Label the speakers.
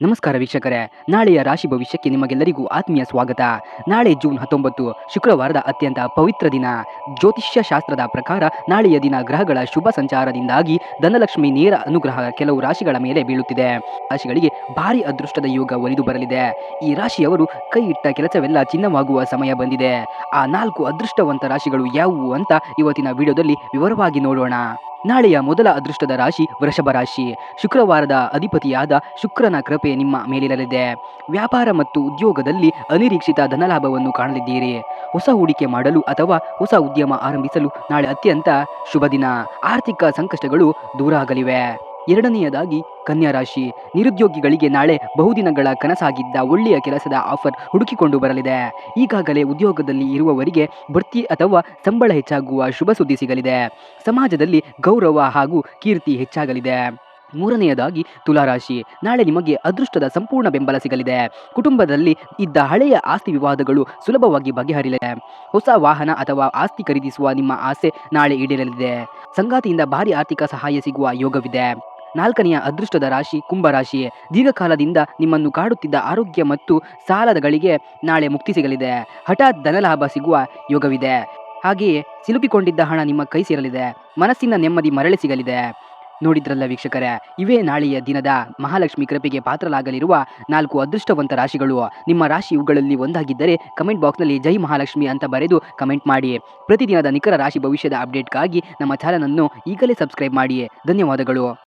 Speaker 1: ನಮಸ್ಕಾರ ವೀಕ್ಷಕರೇ, ನಾಳೆಯ ರಾಶಿ ಭವಿಷ್ಯಕ್ಕೆ ನಿಮಗೆಲ್ಲರಿಗೂ ಆತ್ಮೀಯ ಸ್ವಾಗತ. ನಾಳೆ ಜೂನ್ 19 ಶುಕ್ರವಾರದ ಅತ್ಯಂತ ಪವಿತ್ರ ದಿನ. ಜ್ಯೋತಿಷ್ಯ ಶಾಸ್ತ್ರದ ಪ್ರಕಾರ ನಾಳೆಯ ದಿನ ಗ್ರಹಗಳ ಶುಭ ಸಂಚಾರದಿಂದಾಗಿ ಧನಲಕ್ಷ್ಮಿ ನೇರ ಅನುಗ್ರಹ ಕೆಲವು ರಾಶಿಗಳ ಮೇಲೆ ಬೀಳುತ್ತಿದೆ. ರಾಶಿಗಳಿಗೆ ಭಾರಿ ಅದೃಷ್ಟದ ಯೋಗ ಒಲಿದು ಬರಲಿದೆ. ಈ ರಾಶಿಯವರು ಕೈ ಇಟ್ಟ ಕೆಲಸವೆಲ್ಲ ಚಿನ್ನವಾಗುವ ಸಮಯ ಬಂದಿದೆ. ಆ 4 ಅದೃಷ್ಟವಂತ ರಾಶಿಗಳು ಯಾವುವು ಅಂತ ಇವತ್ತಿನ ವಿಡಿಯೋದಲ್ಲಿ ವಿವರವಾಗಿ ನೋಡೋಣ. ನಾಳೆಯ ಮೊದಲ ಅದೃಷ್ಟದ ರಾಶಿ ವೃಷಭ ರಾಶಿ. ಶುಕ್ರವಾರದ ಅಧಿಪತಿಯಾದ ಶುಕ್ರನ ಕೃಪೆ ನಿಮ್ಮ ಮೇಲಿರಲಿದೆ. ವ್ಯಾಪಾರ ಮತ್ತು ಉದ್ಯೋಗದಲ್ಲಿ ಅನಿರೀಕ್ಷಿತ ಧನಲಾಭವನ್ನು ಕಾಣಲಿದ್ದೀರಿ. ಹೊಸ ಹೂಡಿಕೆ ಮಾಡಲು ಅಥವಾ ಹೊಸ ಉದ್ಯಮ ಆರಂಭಿಸಲು ನಾಳೆ ಅತ್ಯಂತ ಶುಭ ದಿನ. ಆರ್ಥಿಕ ಸಂಕಷ್ಟಗಳು ದೂರ ಆಗಲಿವೆ. ಎರಡನೆಯದಾಗಿ ಕನ್ಯಾ ರಾಶಿ. ನಿರುದ್ಯೋಗಿಗಳಿಗೆ ನಾಳೆ ಬಹುದಿನಗಳ ಕನಸಾಗಿದ್ದ ಒಳ್ಳೆಯ ಕೆಲಸದ ಆಫರ್ ಹುಡುಕಿಕೊಂಡು ಬರಲಿದೆ. ಈಗಾಗಲೇ ಉದ್ಯೋಗದಲ್ಲಿ ಇರುವವರಿಗೆ ಬಡ್ತಿ ಅಥವಾ ಸಂಬಳ ಹೆಚ್ಚಾಗುವ ಶುಭ ಸುದ್ದಿ ಸಿಗಲಿದೆ. ಸಮಾಜದಲ್ಲಿ ಗೌರವ ಹಾಗೂ ಕೀರ್ತಿ ಹೆಚ್ಚಾಗಲಿದೆ. ಮೂರನೆಯದಾಗಿ ತುಲಾರಾಶಿ. ನಾಳೆ ನಿಮಗೆ ಅದೃಷ್ಟದ ಸಂಪೂರ್ಣ ಬೆಂಬಲ ಸಿಗಲಿದೆ. ಕುಟುಂಬದಲ್ಲಿ ಇದ್ದ ಹಳೆಯ ಆಸ್ತಿ ವಿವಾದಗಳು ಸುಲಭವಾಗಿ ಬಗೆಹರಿಯಲಿದೆ. ಹೊಸ ವಾಹನ ಅಥವಾ ಆಸ್ತಿ ಖರೀದಿಸುವ ನಿಮ್ಮ ಆಸೆ ನಾಳೆ ಈಡೇರಲಿದೆ. ಸಂಗಾತಿಯಿಂದ ಭಾರಿ ಆರ್ಥಿಕ ಸಹಾಯ ಸಿಗುವ ಯೋಗವಿದೆ. ನಾಲ್ಕನೆಯ ಅದೃಷ್ಟದ ರಾಶಿ ಕುಂಭರಾಶಿ. ದೀರ್ಘಕಾಲದಿಂದ ನಿಮ್ಮನ್ನು ಕಾಡುತ್ತಿದ್ದ ಆರೋಗ್ಯ ಮತ್ತು ಸಾಲಗಳಿಗೆ ನಾಳೆ ಮುಕ್ತಿ ಸಿಗಲಿದೆ. ಹಠಾತ್ ಧನಲಾಭ ಸಿಗುವ ಯೋಗವಿದೆ. ಹಾಗೆಯೇ ಸಿಲುಕಿಕೊಂಡಿದ್ದ ಹಣ ನಿಮ್ಮ ಕೈ ಸೇರಲಿದೆ. ಮನಸ್ಸಿನ ನೆಮ್ಮದಿ ಮರಳಿ ಸಿಗಲಿದೆ. ನೋಡಿದ್ರಲ್ಲ ವೀಕ್ಷಕರೇ, ಇವೇ ನಾಳೆಯ ದಿನದ ಮಹಾಲಕ್ಷ್ಮಿ ಕೃಪೆಗೆ ಪಾತ್ರರಾಗಲಿರುವ 4 ಅದೃಷ್ಟವಂತ ರಾಶಿಗಳು. ನಿಮ್ಮ ರಾಶಿ ಇವುಗಳಲ್ಲಿ ಒಂದಾಗಿದ್ದರೆ ಕಮೆಂಟ್ ಬಾಕ್ಸ್ನಲ್ಲಿ ಜೈ ಮಹಾಲಕ್ಷ್ಮಿ ಅಂತ ಬರೆದು ಕಮೆಂಟ್ ಮಾಡಿ. ಪ್ರತಿದಿನದ ನಿಖರ ರಾಶಿ ಭವಿಷ್ಯದ ಅಪ್ಡೇಟ್ಗಾಗಿ ನಮ್ಮ ಚಾನಲನ್ನು ಈಗಲೇ ಸಬ್ಸ್ಕ್ರೈಬ್ ಮಾಡಿ. ಧನ್ಯವಾದಗಳು.